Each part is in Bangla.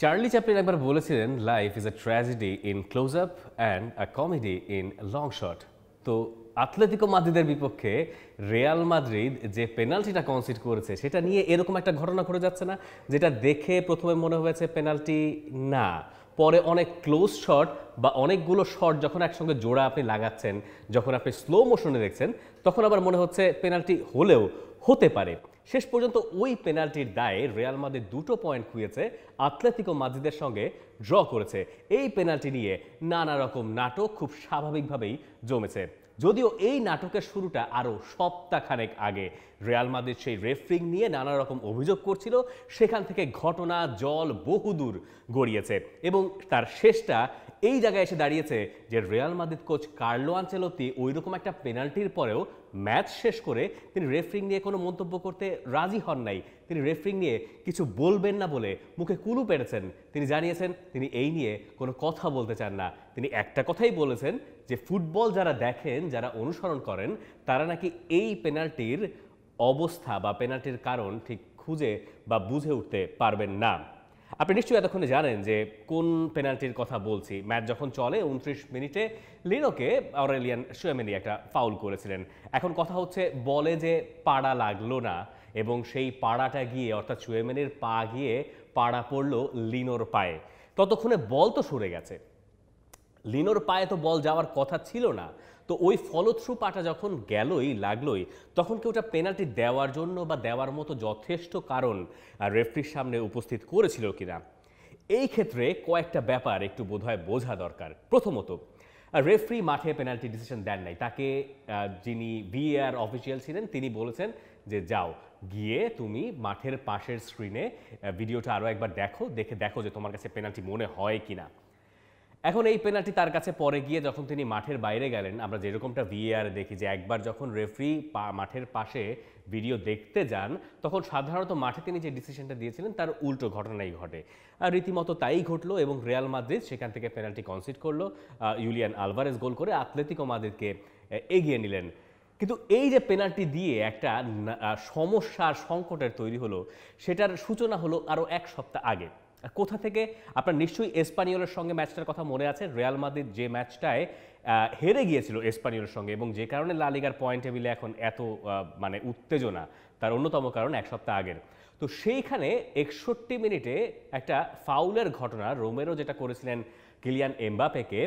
চার্লি চ্যাপলিন একবার বলেছিলেন, life is a tragedy in close up and a comedy in long shot. তো আতলেতিকো মাদ্রিদের বিপক্ষে রিয়াল মাদ্রিদ যে পেনাল্টিটা কনসিড করেছে সেটা নিয়ে এরকম একটা ঘটনা ঘটে যাচ্ছে না, যেটা দেখে প্রথমে মনে হয়েছে পেনাল্টি না, পরে অনেক ক্লোজ শট বা অনেকগুলো শট যখন একসঙ্গে জোড়া আপনি লাগাচ্ছেন, যখন আপনি স্লো মোশনে দেখছেন, তখন আবার মনে হচ্ছে পেনাল্টি হলেও হতে পারে। শেষ পর্যন্ত ওই পেনাল্টির দায়ে রিয়াল মাদ্রিদ 2টো পয়েন্ট খুঁয়েছে, আতলেতিকো মাদ্রিদের সঙ্গে ড্র করেছে। এই পেনাল্টি নিয়ে নানা রকম নাটক খুব স্বাভাবিকভাবেই জমেছে, যদিও এই নাটকের শুরুটা আরও সপ্তাহখানেক আগে। রিয়াল মাদ্রিদ সেই রেফারিং নিয়ে নানা রকম অভিযোগ করছিল, সেখান থেকে ঘটনা জল বহুদূর গড়িয়েছে এবং তার শেষটা এই জায়গায় এসে দাঁড়িয়েছে যে Real Madrid coach Carlo Ancelotti ওইরকম একটা পেনাল্টির পরেও ম্যাচ শেষ করে তিনি রেফারিং নিয়ে কোনো মন্তব্য করতে রাজি হন নাই। তিনি রেফারিং নিয়ে কিছু বলবেন না বলে মুখে কুলু পেরেছেন। তিনি জানিয়েছেন তিনি এই নিয়ে কোনো কথা বলতে চান না। তিনি একটা কথাই বলেছেন যে ফুটবল যারা দেখেন, যারা অনুসরণ করেন, তারা নাকি এই পেনাল্টির অবস্থা বা পেনাল্টির কারণ ঠিক খুঁজে বা বুঝে উঠতে পারবেন না। আপনি নিশ্চয়ই এতক্ষণে জানেন যে কোন পেনাল্টির কথা বলছি। ম্যাচ যখন চলে 29 মিনিটে লিনোকে অরেলিয়ান শুয়ামেনি একটা ফাউল করেছিলেন। এখন কথা হচ্ছে বলে যে পাড়া লাগলো না এবং সেই পাড়াটা গিয়ে অর্থাৎ শুয়ামেনির পা গিয়ে পাড়া পড়লো লিনোর পায়ে। ততক্ষণে বল তো সরে গেছে, লিনোর পায়ে তো বল যাওয়ার কথা ছিল না। তো ওই ফলো থ্রু পাটা যখন গেলই লাগলোই, তখন কি ওটা পেনাল্টি দেওয়ার জন্য বা দেওয়ার মতো যথেষ্ট কারণ রেফারির সামনে উপস্থিত করেছিল কিনা, এই ক্ষেত্রে কয়েকটা ব্যাপার একটু বোধহয় বোঝা দরকার। প্রথমত, রেফারি মাঠে পেনাল্টি ডিসিশন দেন নাই। তাকে যিনি ভিএআর অফিসিয়াল ছিলেন তিনি বলেছেন যে যাও গিয়ে তুমি মাঠের পাশের স্ক্রিনে ভিডিওটা আরও একবার দেখো যে তোমার কাছে পেনাল্টি মনে হয় কিনা। এখন এই পেনাল্টি তার কাছে পরে গিয়ে যখন তিনি মাঠের বাইরে গেলেন, আমরা যেরকমটা ভিএআর দেখি যে একবার যখন রেফারি মাঠের পাশে ভিডিও দেখতে যান, তখন সাধারণত মাঠে তিনি যে ডিসিশনটা দিয়েছিলেন তার উল্টো ঘটনাই ঘটে। আর রীতিমতো তাই ঘটলো এবং রিয়াল মাদ্রিদ সেখান থেকে পেনাল্টি কনসিড করলো। ইউলিয়ান আলভারেজ গোল করে আতলেতিকো মাদ্রিদকে এগিয়ে নিলেন। কিন্তু এই যে পেনাল্টি দিয়ে একটা সমস্যার সংকটের তৈরি হলো, সেটার সূচনা হলো আরও এক সপ্তাহ আগে। কোথা থেকে? আপনার নিশ্চয়ই এসপানিওলের সঙ্গে ম্যাচটার কথা মনে আছে। রিয়াল মাদ্রিদ যে ম্যাচটায় হেরে গিয়েছিল এসপানিওলের সঙ্গে এবং যে কারণে লা লিগার পয়েন্ট টেবিলে এখন এত মানে উত্তেজনা, তার অন্যতম কারণ এক সপ্তাহ আগের। তো সেইখানে 61 মিনিটে একটা ফাউলের ঘটনা, রোমেরো যেটা করেছিলেন কিলিয়ান এমবাপেকে,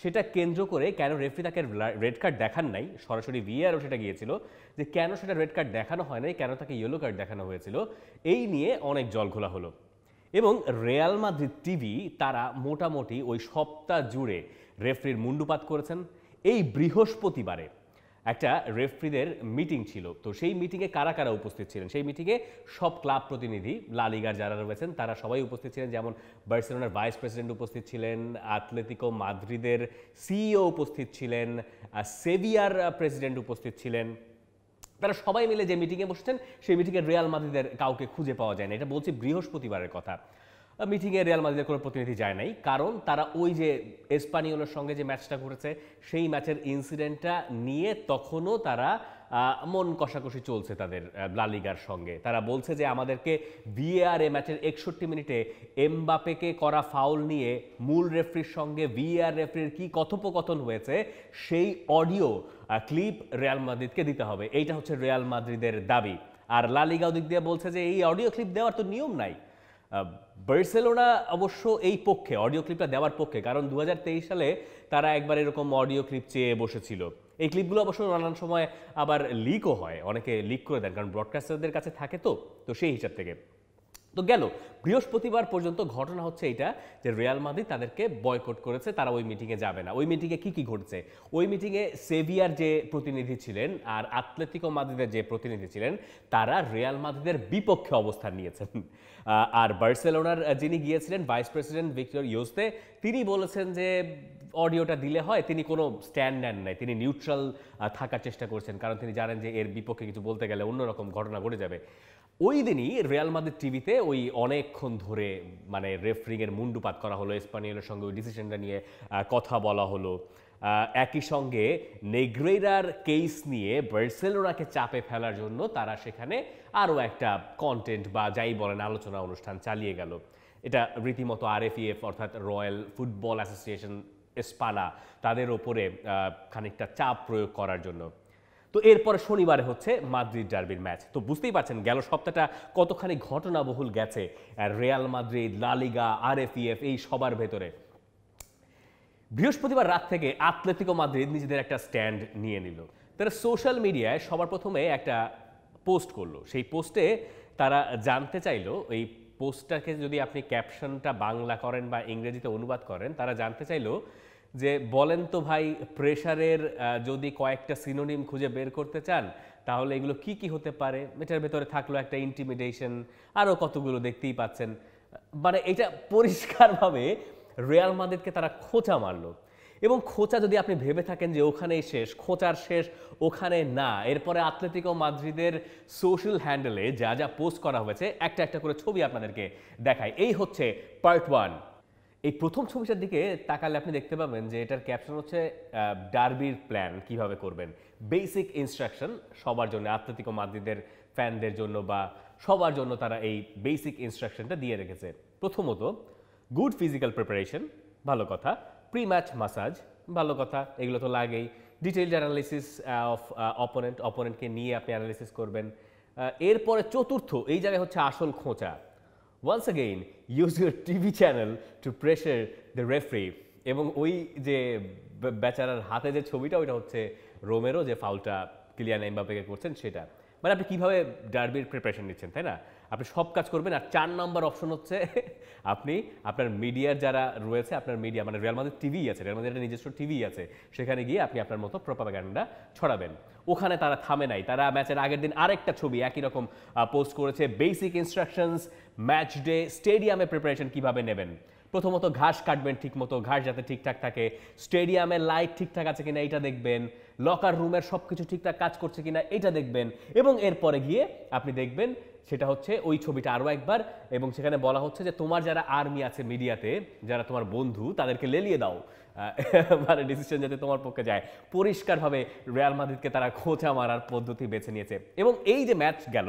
সেটা কেন্দ্র করে কেন রেফারি তাকে রেড কার্ড দেখান নাই, সরাসরি ভিএআরও সেটা গিয়েছিল যে কেন সেটা রেড কার্ড দেখানো হয় নাই, কেন তাকে ইয়েলো কার্ড দেখানো হয়েছিল, এই নিয়ে অনেক জলঘোলা হলো। এবং রিয়াল মাদ্রিদ টিভি তারা মোটামুটি ওই সপ্তাহ জুড়ে রেফারির মুন্ডুপাত করেছেন। এই বৃহস্পতিবারে একটা রেফারিদের মিটিং ছিল। তো সেই মিটিংয়ে কারা কারা উপস্থিত ছিলেন? সেই মিটিংয়ে সব ক্লাব প্রতিনিধি, লা লিগার যারা রয়েছেন তারা সবাই উপস্থিত ছিলেন। যেমন বার্সেলোনার ভাইস প্রেসিডেন্ট উপস্থিত ছিলেন, আতলেতিকো মাদ্রিদের সিইও উপস্থিত ছিলেন, সেভিয়ার প্রেসিডেন্ট উপস্থিত ছিলেন। তারা সবাই মিলে যে মিটিংয়ে বসছেন, সেই মিটিংয়ে রিয়াল মাদ্রিদের কাউকে খুঁজে পাওয়া যায় না। এটা বলছি বৃহস্পতিবারের কথা। মিটিংয়ে রিয়াল মাদ্রিদের কোনো প্রতিনিধি যায় নাই, কারণ তারা ওই যে এসপানিওলের সঙ্গে যে ম্যাচটা ঘটেছে সেই ম্যাচের ইনসিডেন্টটা নিয়ে তখনও তারা মন কষাকষি চলছে তাদের লা লিগার সঙ্গে। তারা বলছে যে আমাদেরকে ভিএআর এ ম্যাচের 61 মিনিটে এমবাপেকে করা ফাউল নিয়ে মূল রেফারির সঙ্গে ভিএআর রেফারির কি কথোপকথন হয়েছে সেই অডিও ক্লিপ রিয়াল মাদ্রিদকে দিতে হবে। এইটা হচ্ছে রিয়াল মাদ্রিদের দাবি। আর লা লিগাও দিক দিয়ে বলছে যে এই অডিও ক্লিপ দেওয়ার তো নিয়ম নাই। বার্সেলোনা অবশ্য এই পক্ষে, অডিও ক্লিপটা দেওয়ার পক্ষে, কারণ 2023 সালে তারা একবার এরকম অডিও ক্লিপ চেয়ে বসেছিল। এই ক্লিপগুলো অবশ্য নানান সময় আবার লিকও হয়, অনেকে লিক করে দেন কারণ ব্রডকাস্টারদের কাছে থাকে। তো সেই হিসাব থেকে তো গেল বৃহস্পতিবার পর্যন্ত ঘটনা হচ্ছে এইটা যে রিয়াল মাদ্রিদ তাদেরকে বয়কট করেছে, তারা ওই মিটিংয়ে যাবে না। ওই মিটিংয়ে কি ঘটেছে? ওই মিটিংয়ে সেভিয়ার যে প্রতিনিধি ছিলেন আর আতলেতিকো মাদ্রিদের যে প্রতিনিধি ছিলেন, তারা রিয়াল মাদ্রিদের বিপক্ষে অবস্থান নিয়েছেন। আর বার্সেলোনার যিনি গিয়েছিলেন ভাইস প্রেসিডেন্ট ভিক্টর ইয়োস্তে, তিনি বলেছেন যে অডিওটা দিলে হয়, তিনি কোনো স্ট্যান্ড নেন নাই, তিনি নিউট্রাল থাকার চেষ্টা করছেন, কারণ তিনি জানেন যে এর বিপক্ষে কিছু বলতে গেলে অন্যরকম ঘটনা ঘটে যাবে। ওই দিনই রিয়াল মাদ্রিদ টিভিতে ওই অনেকক্ষণ ধরে মানে রেফারিংয়ের মুন্ডুপাত করা হলো, এসপানিওলের সঙ্গে ওই ডিসিশনটা নিয়ে কথা বলা হলো। একই সঙ্গে নেগ্রেইরার কেস নিয়ে বার্সেলোনাকে চাপে ফেলার জন্য তারা সেখানে আরও একটা কন্টেন্ট বা যাই বলেন আলোচনা অনুষ্ঠান চালিয়ে গেল। এটা রীতিমতো আরএফইএফ অর্থাৎ রয়্যাল ফুটবল অ্যাসোসিয়েশন এসপানা তাদের ওপরে খানিকটা চাপ প্রয়োগ করার জন্য। তো এরপরে শনিবারে হচ্ছে মাদ্রিদ ডার্বির ম্যাচ। তো বুঝতেই পারছেন গেল সপ্তাহটা কতখানি ঘটনাবহুল গেছে রিয়াল মাদ্রিদ, লা লিগা, আরএফইএফ এই সবার ভেতরে। বৃহস্পতিবার রাত থেকে আতলেতিকো মাদ্রিদ নিজেদের একটা স্ট্যান্ড নিয়ে নিল। তারা সোশ্যাল মিডিয়ায় সবার প্রথমে একটা পোস্ট করলো। সেই পোস্টে তারা জানতে চাইলো, এই পোস্টটাকে যদি আপনি ক্যাপশনটা বাংলা করেন বা ইংরেজিতে অনুবাদ করেন, তারা জানতে চাইলো যে বলেন তো ভাই, প্রেশারের যদি কয়েকটা সিনোনিম খুঁজে বের করতে চান তাহলে এগুলো কি কি হতে পারে। এটার ভেতরে থাকলো একটা ইন্টিমিডেশন, আরও কতগুলো দেখতেই পাচ্ছেন। মানে এটা পরিষ্কারভাবে রিয়াল মাদ্রিদকে তারা খোঁচা মারলো। এবং খোঁচা যদি আপনি ভেবে থাকেন যে ওখানেই শেষ, খোঁচার শেষ ওখানে না। এরপরে আতলেতিকো মাদ্রিদের সোশ্যাল হ্যান্ডেলে যা যা পোস্ট করা হয়েছে একটা একটা করে ছবি আপনাদেরকে দেখায়। এই হচ্ছে পার্ট 1। এই প্রথম ছবিটার দিকে তাকালে আপনি দেখতে পাবেন যে এটার ক্যাপশন হচ্ছে ডার্বির প্ল্যান কিভাবে করবেন, বেসিক ইনস্ট্রাকশন সবার জন্য, আতলেতিকো মাদ্রিদের ফ্যানদের জন্য বা সবার জন্য তারা এই বেসিক ইনস্ট্রাকশনটা দিয়ে রেখেছে। প্রথমত গুড ফিজিক্যাল প্রিপারেশন, ভালো কথা। প্রি ম্যাচ মাসাজ, ভালো কথা, এগুলো তো লাগেই। ডিটেইলড অ্যানালিসিস অফ অপোনেন্টকে নিয়ে আপনি অ্যানালিসিস করবেন। এরপরে চতুর্থ, এই জায়গায় হচ্ছে আসল খোঁচা। Once again use your TV channel to pressure the referee. এবং ওই যে বেচারার হাতে যে ছবিটা, ওইটা হচ্ছে রোমেরো যে ফাউলটা কিলিয়ান এমবাপ্পেকে করছেন সেটা। মানে আপনি কীভাবে ডার্বির প্রিপারেশন নিচ্ছেন, তাই না? আপনি সব কাজ করবেন। আর 4 নম্বর অপশন হচ্ছে আপনি আপনার মিডিয়ার যারা রয়েছে, আপনার মিডিয়া মানে রিয়াল মাদ্রিদ টিভি আছে, রিয়াল মাদ্রিদের নিজস্ব টিভি আছে, সেখানে গিয়ে আপনি আপনার মতো প্রপাগান্ডা ছড়াবেন। ওখানে তারা থামে নাই, তারা ম্যাচের আগের দিন আরেকটা ছবি একই রকম পোস্ট করেছে, বেসিক ইনস্ট্রাকশনস ম্যাচ ডে স্টেডিয়ামে প্রিপারেশন কিভাবে নেবেন। প্রথমত ঘাস কাটবেন ঠিক মতো, ঘাস যাতে ঠিকঠাক থাকে, স্টেডিয়ামের লাইট ঠিকঠাক আছে কিনা এটা দেখবেন, লকার রুমের সব কিছু ঠিকঠাক কাজ করছে কিনা এটা দেখবেন। এবং এরপরে গিয়ে আপনি দেখবেন সেটা হচ্ছে ওই ছবিটা আরও একবার, এবং সেখানে বলা হচ্ছে যে তোমার যারা আর্মি আছে মিডিয়াতে, যারা তোমার বন্ধু, তাদেরকে লেলিয়ে দাও, মানে ডিসিশন যাতে তোমার পক্ষে যায়। পরিষ্কারভাবে রিয়াল মাদ্রিদকে তারা খোঁচা মারার পদ্ধতি বেছে নিয়েছে। এবং এই যে ম্যাচ গেল,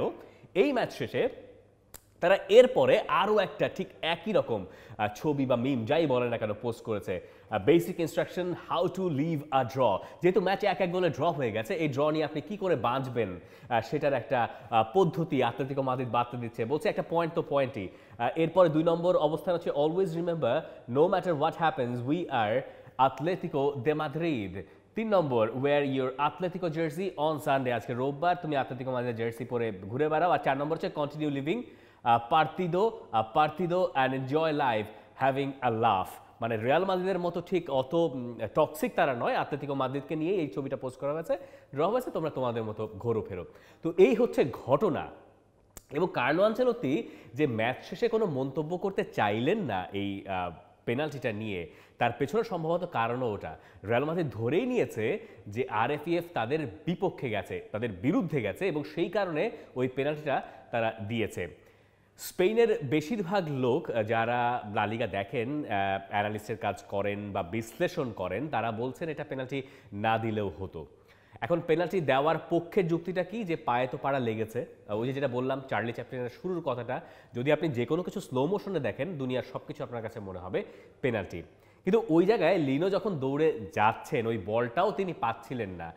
এই ম্যাচ শেষে তারা এরপরে আরও একটা ঠিক একই রকম ছবি বা মিম যাই বলে না কেন পোস্ট করেছে, basic instruction how to live a draw. যেহেতু ম্যাচে 1-1 গোলে ড্র হয়ে গেছে, এই ড্র নিয়ে আপনি কি করে বাঁচবেন সেটার একটা পদ্ধতি আতলেতিকো মাদ্রিদ বার্তা দিচ্ছে। বলছে একটা পয়েন্ট তো পয়েন্টই। এরপরে 2 নম্বর অবস্থান হচ্ছে always remember no matter what happens we are Atletico de Madrid. 3 নম্বর wear your Atletico jersey on Sunday. আজকে রোববার, তুমি আতলেতিকো মাদ্রিদের জার্সি পরে ঘুরে বেড়াও। আর 4 নম্বর হচ্ছে continue living partido and enjoy life having a laugh। মানে রিয়াল মাদ্রিদের মতো ঠিক অত টক্সিক তারা নয়, আতলেতিকো মাদ্রিদকে নিয়ে এই ছবিটা পোস্ট করা হয়েছে, ড্র হয়েছে, তোমরা তোমাদের মতো ঘোরো ফেরো। তো এই হচ্ছে ঘটনা। এবং কার্লো আনচেলত্তি যে ম্যাচ শেষে কোনো মন্তব্য করতে চাইলেন না এই পেনাল্টিটা নিয়ে, তার পেছনে সম্ভবত কারণও ওটা। রিয়াল মাদ্রিদ ধরেই নিয়েছে যে আরএফইএফ তাদের বিপক্ষে গেছে, তাদের বিরুদ্ধে গেছে, এবং সেই কারণে ওই পেনাল্টিটা তারা দিয়েছে। স্পেনের বেশিরভাগ লোক যারা লা লিগা দেখেন, অ্যানালিস্টের কাজ করেন বা বিশ্লেষণ করেন, তারা বলছেন এটা পেনাল্টি না দিলেও হতো। এখন পেনাল্টি দেওয়ার পক্ষের যুক্তিটা কি, যে পায়ে তো পাড়া লেগেছে। ওই যেটা বললাম চার্লি চ্যাপলিনের শুরুর কথাটা, যদি আপনি যে কোনো কিছু স্লো মোশনে দেখেন, দুনিয়ার সব কিছু আপনার কাছে মনে হবে পেনাল্টি। কিন্তু ওই জায়গায় লিনো যখন দৌড়ে যাচ্ছেন, ওই বলটাও তিনি পাচ্ছিলেন না।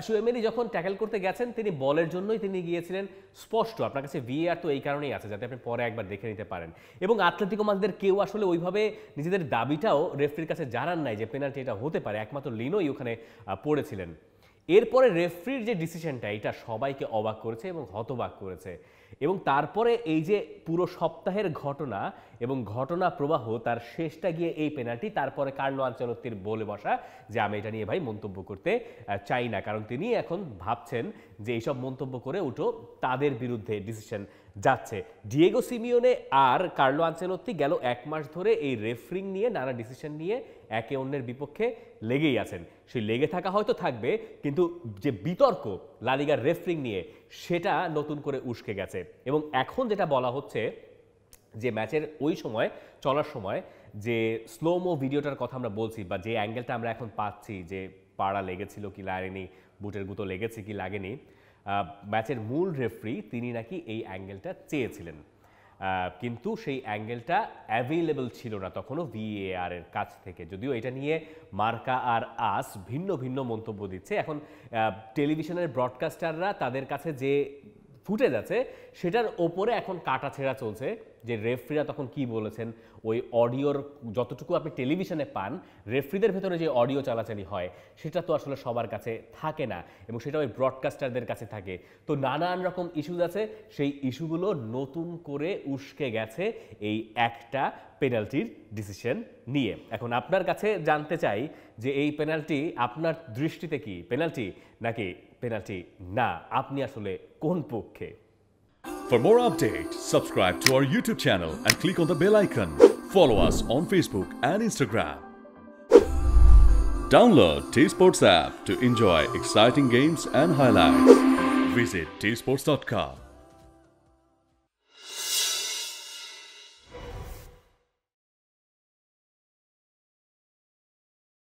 শুয়েমেরি যখন ট্যাকেল করতে গেছেন, তিনি বলের জন্যই তিনি গিয়েছিলেন। স্পষ্ট আপনার কাছে ভিএআর তো এই কারণেই আছে, যাতে আপনি পরে একবার দেখে নিতে পারেন। এবং আতলেতিকো মাদ্রিদের কেউ আসলে ওইভাবে নিজেদের দাবিটাও রেফরির কাছে জানান নাই যে পেনাল্টি এটা হতে পারে, একমাত্র লিনোই ওখানে পড়েছিলেন। এরপরে রেফরির যে ডিসিশনটা, এটা সবাইকে অবাক করেছে এবং হতবাক করেছে। এবং তারপরে এই যে পুরো সপ্তাহের ঘটনা এবং ঘটনা প্রবাহ, তার শেষটা গিয়ে এই পেনাল্টি। তারপরে কার্লো আনচেলত্তির বলে বসা যে আমি এটা নিয়ে ভাই মন্তব্য করতে চাই না, কারণ তিনি এখন ভাবছেন যে এইসব মন্তব্য করে উল্টো তাদের বিরুদ্ধে ডিসিশন যাচ্ছে। ডিয়েগো সিমিওনে আর কার্লো আনচেলত্তি গেল 1 মাস ধরে এই রেফরিং নিয়ে নানা ডিসিশন নিয়ে একে অন্যের বিপক্ষে লেগেই আছেন। সেই লেগে থাকা হয়তো থাকবে, কিন্তু যে বিতর্ক লা লিগার রেফরিং নিয়ে, সেটা নতুন করে উস্কে গেছে। এবং এখন যেটা বলা হচ্ছে যে ম্যাচের ওই সময় চলার সময় যে স্লোমো ভিডিওটার কথা আমরা বলছি, বা যে অ্যাঙ্গেলটা আমরা এখন পাচ্ছি, যে পাড়া লেগেছিল কি লাগেনি, বুটের গুঁতো লেগেছে কি লাগেনি, ম্যাচের মূল রেফরি তিনি নাকি এই অ্যাঙ্গেলটা চেয়েছিলেন। কিন্তু সেই অ্যাঙ্গেলটা অ্যাভেলেবল ছিল না তখনও VAR এর কাছ থেকে। যদিও এটা নিয়ে মার্কা আর আস ভিন্ন ভিন্ন মন্তব্য দিচ্ছে। এখন টেলিভিশনের ব্রডকাস্টাররা তাদের কাছে যে ফুটেজ আছে সেটার ওপরে এখন কাটাছেঁড়া চলছে যে রেফরিরা তখন কি বলেছেন। ওই অডিওর যতটুকু আপনি টেলিভিশনে পান, রেফরিদের ভেতরে যে অডিও চালাচালি হয় সেটা তো আসলে সবার কাছে থাকে না, এবং সেটা ওই ব্রডকাস্টারদের কাছে থাকে। তো নানান রকম ইস্যুজ আছে, সেই ইস্যুগুলো নতুন করে উস্কে গেছে এই একটা পেনাল্টির ডিসিশন নিয়ে। এখন আপনার কাছে জানতে চাই যে এই পেনাল্টি আপনার দৃষ্টিতে কি পেনাল্টি নাকি পেনাল্টি না, আপনি আসলে কোন পক্ষে? For more updates, subscribe to our YouTube channel and click on the bell icon. Follow us on Facebook and Instagram. Download T-Sports app to enjoy exciting games and highlights. Visit tsports.com.